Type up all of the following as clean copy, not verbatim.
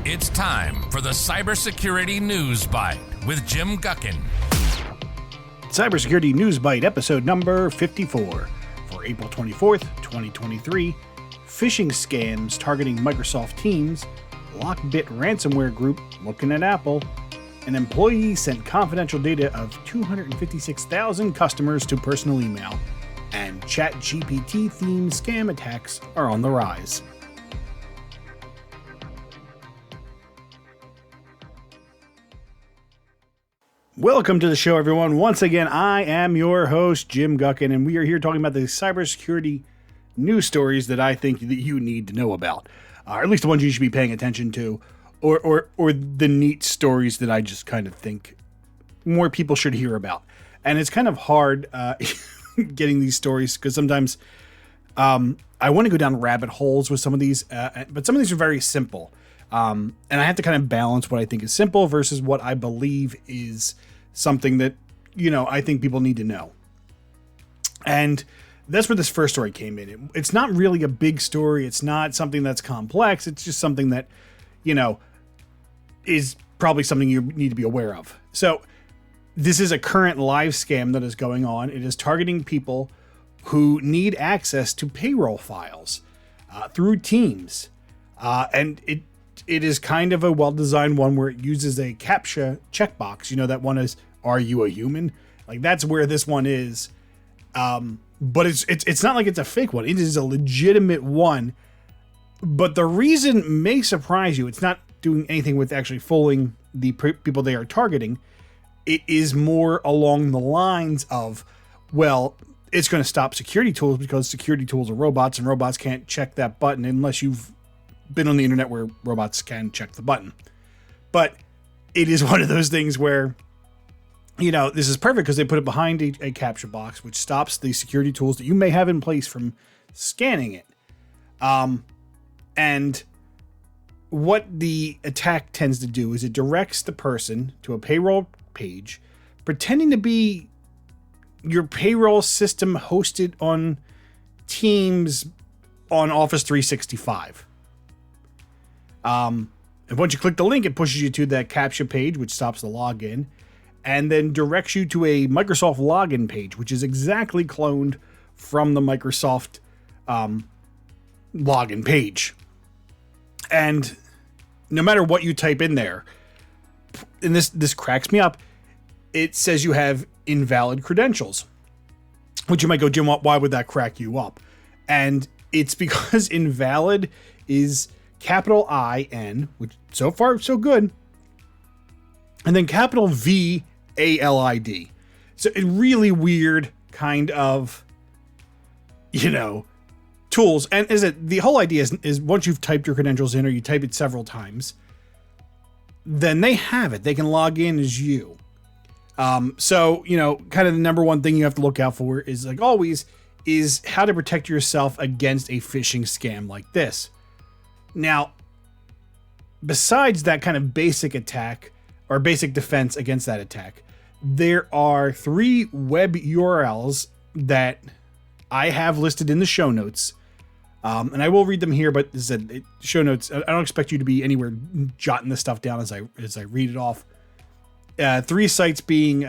It's time for the CyberSecurity News Byte with Jim Guckin. CyberSecurity News Byte, episode number 54 for April 24th, 2023. Phishing scams targeting Microsoft Teams, LockBit Ransomware Group looking at Apple, an employee sent confidential data of 256,000 customers to personal email, and ChatGPT Themed scam attacks are on the rise. Welcome to the show, everyone. Once again, I am your host, Jim Guckin, and we are here talking about the cybersecurity news stories that I think that you need to know about, or at least the ones you should be paying attention to, or the neat stories that I just kind of think more people should hear about. And it's kind of hard getting these stories because sometimes I want to go down rabbit holes with some of these, but some of these are very simple. And I have to kind of balance what I think is simple versus what I believe is something that, I think people need to know. And that's where this first story came in. It's not really a big story. It's not something that's complex. It's just something that, is probably something you need to be aware of. So this is a current live scam that is going on. It is targeting people who need access to payroll files through Teams. And it is kind of a well-designed one where it uses a CAPTCHA checkbox. That one is, are you a human? Like, that's where this one is. But it's not like it's a fake one. It is a legitimate one. But the reason may surprise you. It's not doing anything with actually fooling the people they are targeting. It is more along the lines of, well, it's going to stop security tools because security tools are robots and robots can't check that button unless you've been on the internet where robots can check the button. But it is one of those things where, this is perfect because they put it behind a CAPTCHA box, which stops the security tools that you may have in place from scanning it. And what the attack tends to do is it directs the person to a payroll page, pretending to be your payroll system hosted on Teams on Office 365. And once you click the link, it pushes you to that CAPTCHA page, which stops the login, and then directs you to a Microsoft login page, which is exactly cloned from the Microsoft login page. And no matter what you type in there, and this cracks me up, it says you have invalid credentials, which you might go, Jim, why would that crack you up? And it's because invalid is capital I-N, which so far so good, and then capital V-A-L-I-D. So a really weird kind of, tools. And the whole idea is once you've typed your credentials in or you type it several times, then they have it. They can log in as you. So, kind of the number one thing you have to look out for is, like always, is how to protect yourself against a phishing scam like this. Now, besides that kind of basic attack or basic defense against that attack, there are 3 web URLs that I have listed in the show notes. And I will read them here, but show notes. I don't expect you to be anywhere jotting this stuff down as I read it off. 3 sites being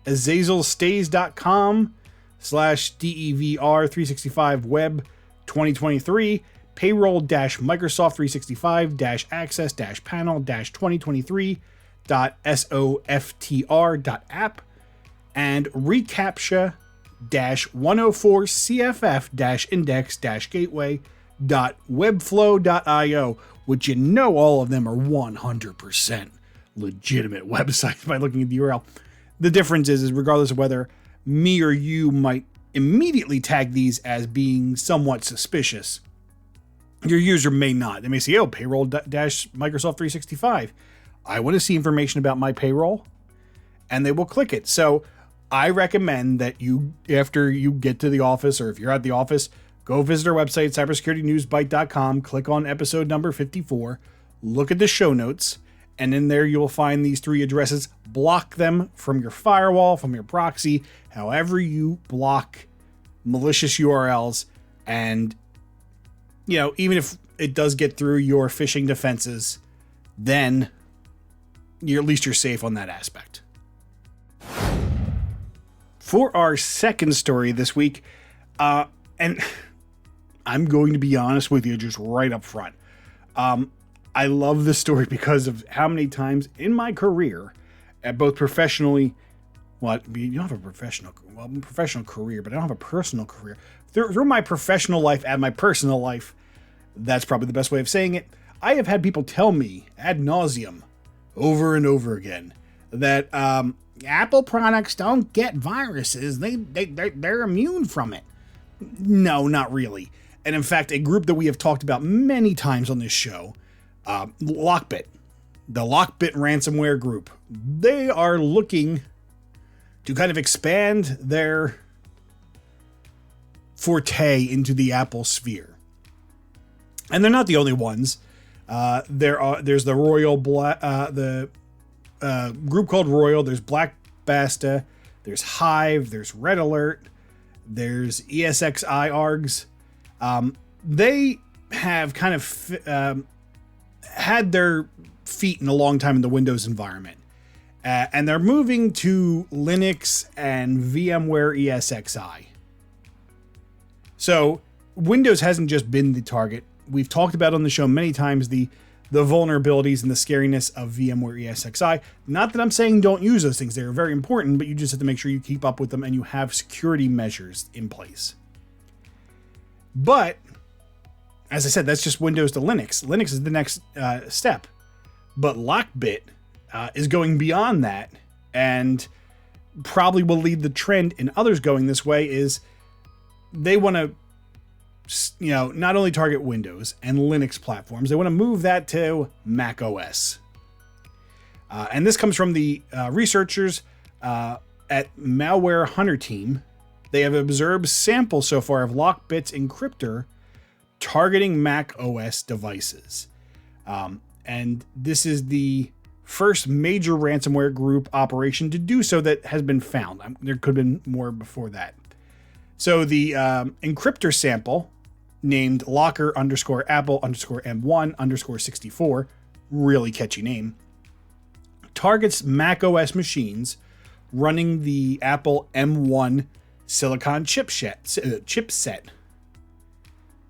azazelstays.com/DEVR365 web 2023, payroll-microsoft365-access-panel-2023.softr.app, and recaptcha-104cff-index-gateway.webflow.io, which all of them are 100% legitimate websites by looking at the URL. The difference is regardless of whether me or you might immediately tag these as being somewhat suspicious, your user may not. They may say, payroll-Microsoft 365. I want to see information about my payroll, and they will click it. So I recommend that you, after you get to the office, or if you're at the office, go visit our website, cybersecuritynewsbyte.com, click on episode number 54, look at the show notes, and in there you'll find these 3 addresses. Block them from your firewall, from your proxy, however you block malicious URLs. And, even if it does get through your phishing defenses, then at least you're safe on that aspect. For our second story this week, and I'm going to be honest with you just right up front. I love this story because of how many times in my career, at both professionally, you don't have a professional career, but I don't have a personal career. Through my professional life and my personal life, that's probably the best way of saying it. I have had people tell me ad nauseum over and over again that Apple products don't get viruses. They're immune from it. No, not really. And in fact, a group that we have talked about many times on this show, LockBit, the LockBit Ransomware Group, they are looking to kind of expand their forte into the Apple sphere. And they're not the only ones. There's the group called Royal. There's Black Basta. There's Hive. There's Red Alert. There's ESXi ARGs. They have kind of had their feet in a long time in the Windows environment. And they're moving to Linux and VMware ESXi. So Windows hasn't just been the target. We've talked about on the show many times the vulnerabilities and the scariness of VMware ESXi. Not that I'm saying don't use those things. They're very important, but you just have to make sure you keep up with them and you have security measures in place. But, as I said, that's just Windows to Linux. Linux is the next step. But LockBit is going beyond that and probably will lead the trend in others going this way is they want to not only target Windows and Linux platforms, they want to move that to Mac OS. And this comes from the researchers at Malware Hunter Team. They have observed samples so far of LockBit's encryptor targeting Mac OS devices. And this is the first major ransomware group operation to do so that has been found. There could have been more before that. So the encryptor sample, named locker_apple_m1_64, really catchy name, targets Mac OS machines running the Apple M1 silicon chipset.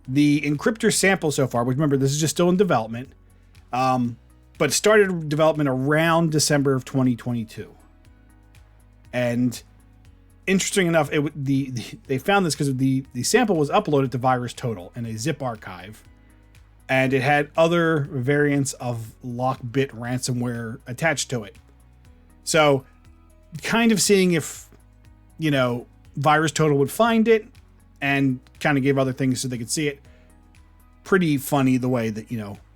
The encryptor sample so far, which remember, this is just still in development, but started development around December of 2022. And interesting enough, they found this because the sample was uploaded to VirusTotal in a zip archive, and it had other variants of LockBit ransomware attached to it. So, kind of seeing if, VirusTotal would find it, and kind of gave other things so they could see it. Pretty funny the way that,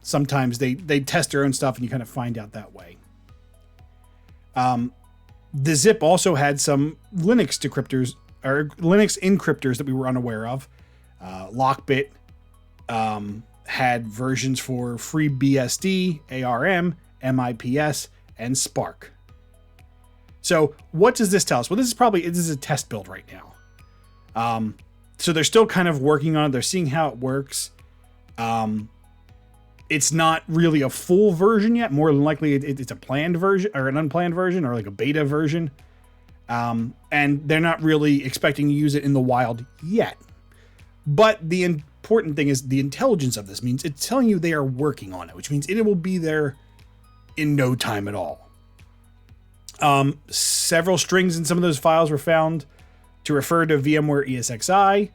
sometimes they test their own stuff and you kind of find out that way. The zip also had some Linux decryptors or Linux encryptors that we were unaware of. LockBit had versions for FreeBSD, ARM, MIPS, and Spark. So what does this tell us? Well, this is a test build right now. So they're still kind of working on it. They're seeing how it works. It's not really a full version yet. More than likely, it's a planned version or an unplanned version or like a beta version. And they're not really expecting to use it in the wild yet. But the important thing is the intelligence of this means it's telling you they are working on it, which means it will be there in no time at all. Several strings in some of those files were found to refer to VMware ESXi.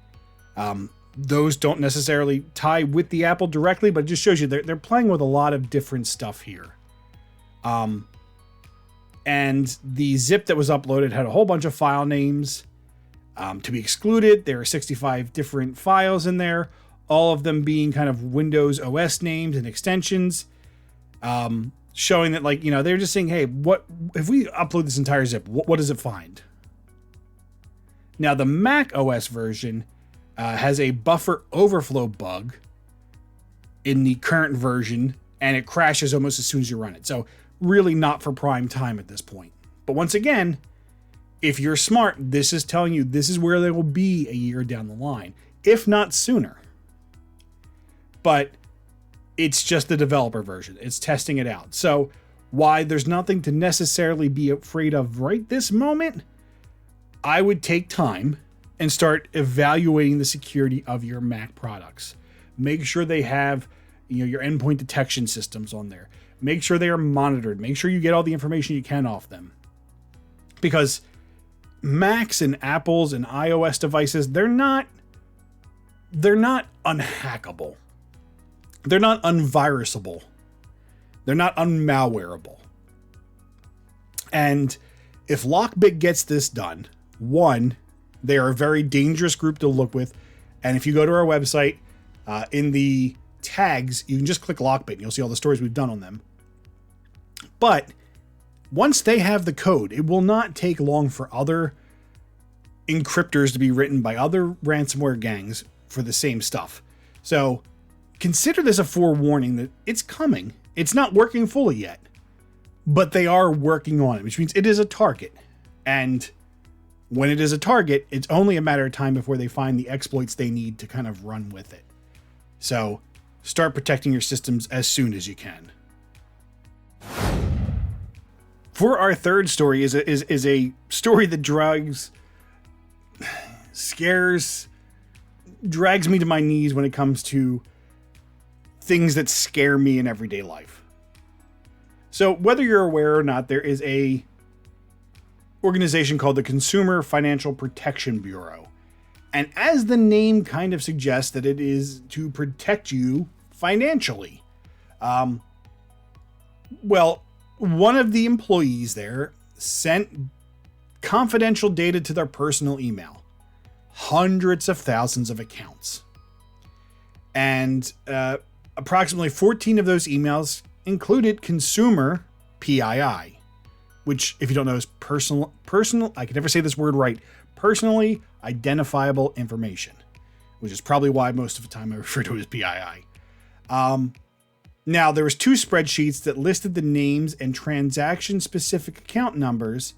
Those don't necessarily tie with the Apple directly, but it just shows you they're playing with a lot of different stuff here. And the zip that was uploaded had a whole bunch of file names to be excluded. There are 65 different files in there, all of them being kind of Windows OS names and extensions, showing that, they're just saying, hey, what if we upload this entire zip? What does it find? Now, the Mac OS version has a buffer overflow bug in the current version, and it crashes almost as soon as you run it. So really not for prime time at this point. But once again, if you're smart, this is telling you this is where they will be a year down the line, if not sooner. But It's just the developer version. It's testing it out. So why there's nothing to necessarily be afraid of right this moment, I would take time and start evaluating the security of your Mac products. Make sure they have, your endpoint detection systems on there. Make sure they are monitored. Make sure you get all the information you can off them. Because Macs and Apples and iOS devices, they're not unhackable. They're not unvirusable. They're not unmalwareable. And if LockBit gets this done, one, they are a very dangerous group to look with. And if you go to our website, in the tags, you can just click LockBit and you'll see all the stories we've done on them. But once they have the code, it will not take long for other encryptors to be written by other ransomware gangs for the same stuff. So consider this a forewarning that it's coming. It's not working fully yet, but they are working on it, which means it is a target. And when it is a target, it's only a matter of time before they find the exploits they need to kind of run with it. So start protecting your systems as soon as you can. For our third story is a story that drags me to my knees when it comes to things that scare me in everyday life. So whether you're aware or not, there is a organization called the Consumer Financial Protection Bureau. And as the name kind of suggests, that it is to protect you financially. Well, one of the employees there sent confidential data to their personal email. Hundreds of thousands of accounts. And approximately 14 of those emails included consumer PII, which, if you don't know, is personal, I can never say this word right, personally identifiable information, which is probably why most of the time I refer to it as PII. Now, there was 2 spreadsheets that listed the names and transaction-specific account numbers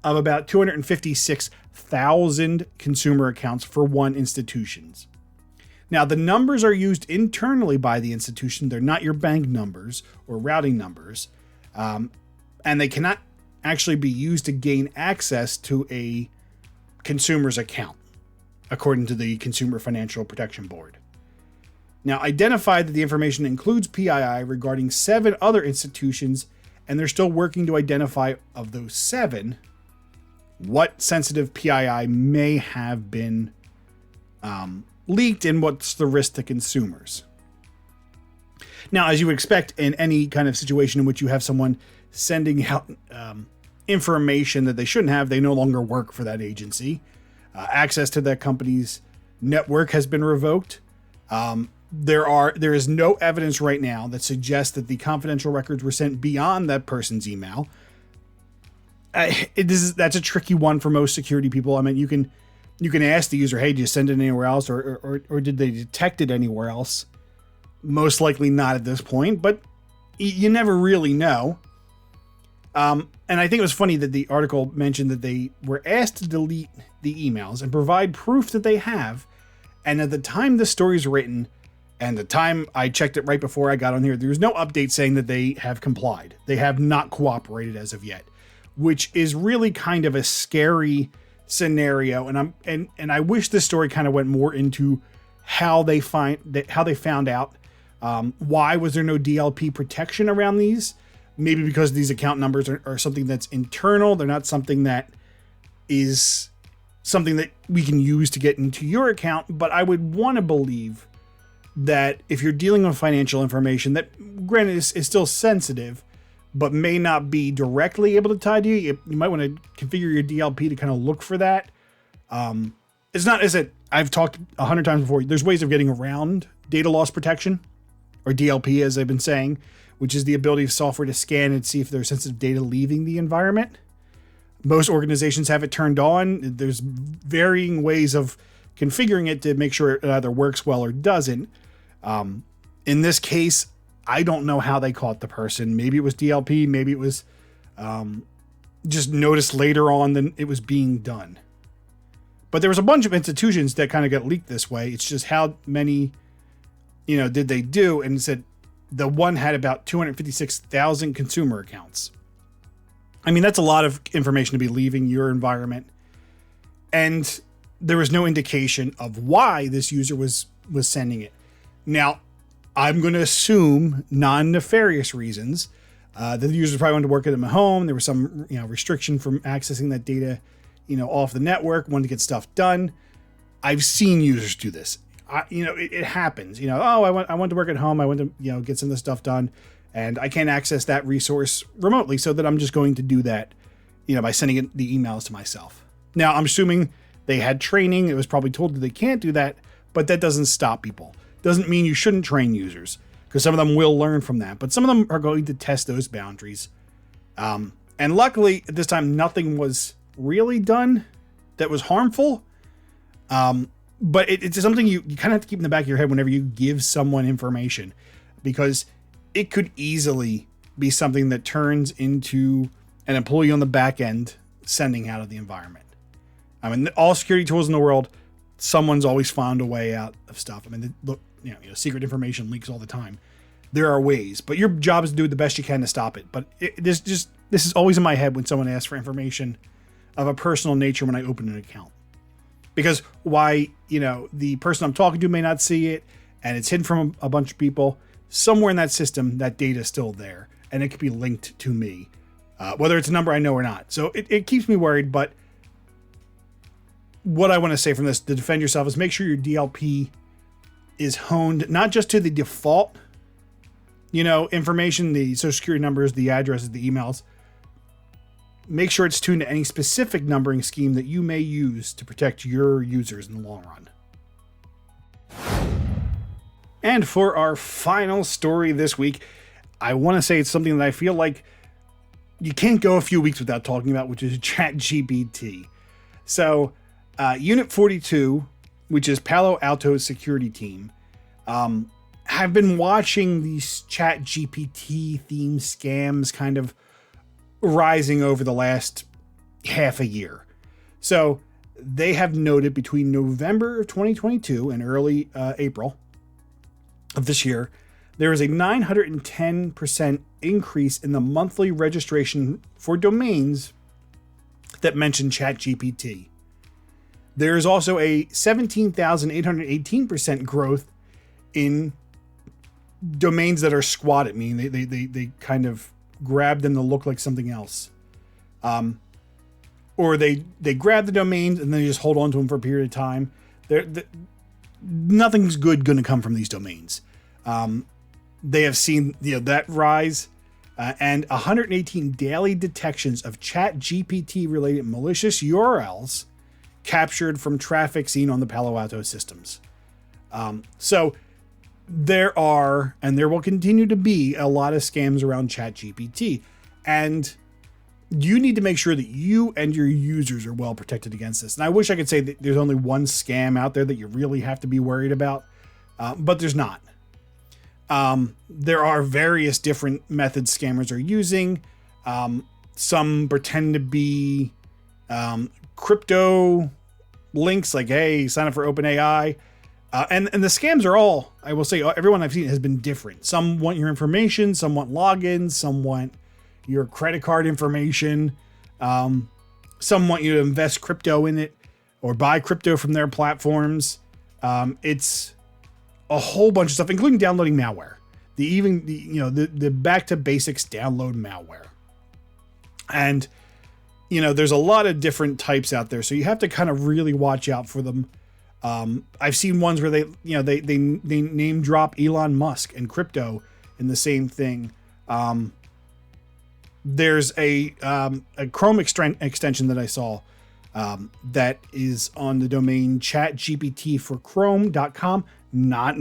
of about 256,000 consumer accounts for one institution. Now, the numbers are used internally by the institution. They're not your bank numbers or routing numbers, and they cannot actually be used to gain access to a consumer's account, according to the Consumer Financial Protection Board. Now, identified that the information includes PII regarding 7 other institutions, and they're still working to identify, of those 7, what sensitive PII may have been leaked and what's the risk to consumers. Now, as you would expect in any kind of situation in which you have someone sending out information that they shouldn't have, they no longer work for that agency. Access to that company's network has been revoked. There is no evidence right now that suggests that the confidential records were sent beyond that person's email. That's a tricky one for most security people. I mean, you can ask the user, hey, did you send it anywhere else, or did they detect it anywhere else? Most likely not at this point, but you never really know. And I think it was funny that the article mentioned that they were asked to delete the emails and provide proof that they have. And at the time the story's written, and the time I checked it right before I got on here, there's no update saying that they have complied. They have not cooperated as of yet, which is really kind of a scary scenario. And I wish this story kind of went more into how they found out. Why was there no DLP protection around these? Maybe because these account numbers are something that's internal. They're not something that is something that we can use to get into your account. But I would want to believe that if you're dealing with financial information that, granted, is still sensitive, but may not be directly able to tie to you, you might want to configure your DLP to kind of look for that. It's not, as I've talked 100 times before, there's ways of getting around data loss protection, or DLP, as I've been saying, which is the ability of software to scan and see if there's sensitive data leaving the environment. Most organizations have it turned on. There's varying ways of configuring it to make sure it either works well or doesn't. In this case, I don't know how they caught the person. Maybe it was DLP. Maybe it was just noticed later on than it was being done. But there was a bunch of institutions that kind of got leaked this way. It's just how many, did they do? And said the one had about 256,000 consumer accounts. I mean, that's a lot of information to be leaving your environment. And there was no indication of why this user was sending it. Now, I'm going to assume non-nefarious reasons. The user probably wanted to work at home. There was some restriction from accessing that data off the network, wanted to get stuff done. I've seen users do this. It happens. I want to work at home. I want to get some of the stuff done, and I can't access that resource remotely, so that I'm just going to do that by sending the emails to myself. Now, I'm assuming they had training. It was probably told that they can't do that, but that doesn't stop people. Doesn't mean you shouldn't train users, because some of them will learn from that, but some of them are going to test those boundaries. And luckily, at this time, nothing was really done that was harmful. But it's something you kind of have to keep in the back of your head whenever you give someone information, because it could easily be something that turns into an employee on the back end sending out of the environment. I mean, all security tools in the world, someone's always found a way out of stuff. I mean, look, secret information leaks all the time. There are ways, but your job is to do the best you can to stop it. But this is always in my head when someone asks for information of a personal nature when I open an account. Because the person I'm talking to may not see it, and it's hidden from a bunch of people. Somewhere in that system, that data is still there, and it could be linked to me, whether it's a number I know or not. So it keeps me worried, but what I want to say from this to defend yourself is make sure your DLP is honed not just to the default, information, the social security numbers, the addresses, the emails. Make sure it's tuned to any specific numbering scheme that you may use to protect your users in the long run. And for our final story this week, I want to say it's something that I feel like you can't go a few weeks without talking about, which is ChatGPT. So, Unit 42, which is Palo Alto's security team, have been watching these ChatGPT themed scams kind of rising over the last half a year. So they have noted between November of 2022 and early April of this year, there is a 910% increase in the monthly registration for domains that mention ChatGPT. There is also a 17,818% growth in domains that are squatted, meaning they kind of grab them to look like something else. Or they grab the domains and then they just hold on to them for a period of time. Nothing's good going to come from these domains. They have seen that rise, and 118 daily detections of ChatGPT related malicious URLs captured from traffic seen on the Palo Alto systems. So there are, and there will continue to be, a lot of scams around ChatGPT, and you need to make sure that you and your users are well protected against this. And I wish I could say that there's only one scam out there that you really have to be worried about, but there's not. There are various different methods scammers are using. Some pretend to be crypto links, like, hey, sign up for OpenAI. And the scams are all, I will say, everyone I've seen has been different. Some want your information, some want logins, some want your credit card information. Some want you to invest crypto in it or buy crypto from their platforms. It's a whole bunch of stuff, including downloading malware. The back to basics download malware. And there's a lot of different types out there, so you have to kind of really watch out for them. I've seen ones where they name drop Elon Musk and crypto in the same thing. There's a Chrome extension that I saw that is on the domain chatgptforchrome.com. Not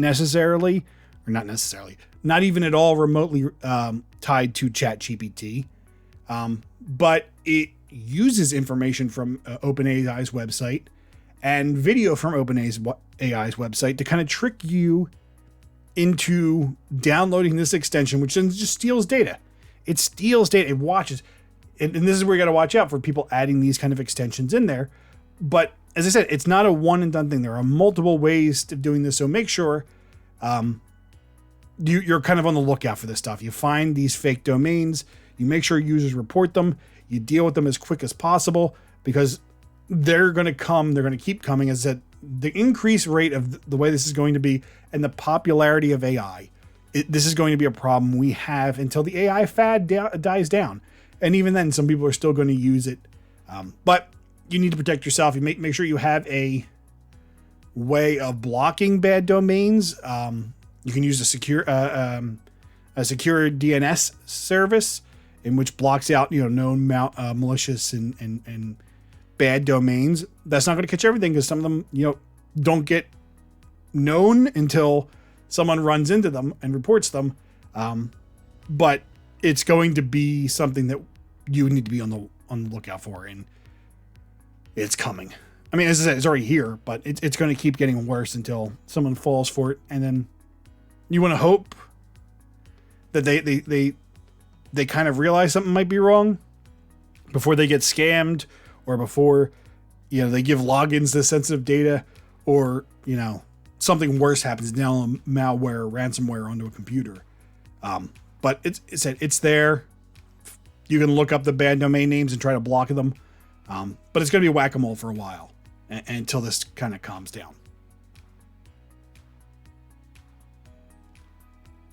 even at all remotely tied to ChatGPT, but it uses information from OpenAI's website and video from OpenAI's website to kind of trick you into downloading this extension, which then just steals data. It steals data. It watches. And this is where you got to watch out for people adding these kind of extensions in there. But as I said, it's not a one and done thing. There are multiple ways of doing this. So make sure you're kind of on the lookout for this stuff. You find these fake domains, you make sure users report them, you deal with them as quick as possible, because they're going to come, they're going to keep coming. As that the increased rate of the way this is going to be and the popularity of AI, this is going to be a problem we have until the AI fad dies down. And even then, some people are still going to use it. But you need to protect yourself. You make sure you have a way of blocking bad domains. You can use a secure DNS service, in which blocks out known malicious and bad domains. That's not going to catch everything, because some of them don't get known until someone runs into them and reports them. But it's going to be something that you need to be on the lookout for, and it's coming. I mean, as I said, it's already here, but it's going to keep getting worse until someone falls for it, and then you want to hope that they kind of realize something might be wrong before they get scammed, or before they give logins to sensitive data, or something worse happens, down malware or ransomware onto a computer. But it's there. You can look up the bad domain names and try to block them. But it's going to be whack-a-mole for a while until this kind of calms down.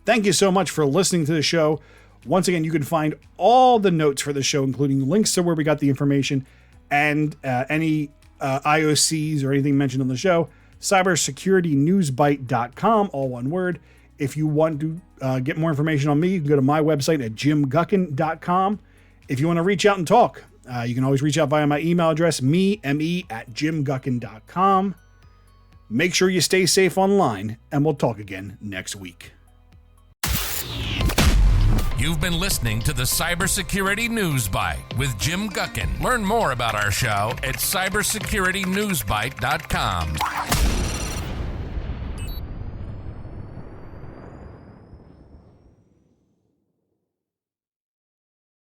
Thank you so much for listening to the show. Once again, you can find all the notes for the show, including links to where we got the information and any IOCs or anything mentioned on the show. CyberSecurityNewsByte.com, all one word. If you want to get more information on me, you can go to my website at jimguckin.com. If you want to reach out and talk, you can always reach out via my email address, me@jimguckin.com. Make sure you stay safe online, and we'll talk again next week. You've been listening to the Cybersecurity News Byte with Jim Guckin. Learn more about our show at cybersecurity.newsbyte.com.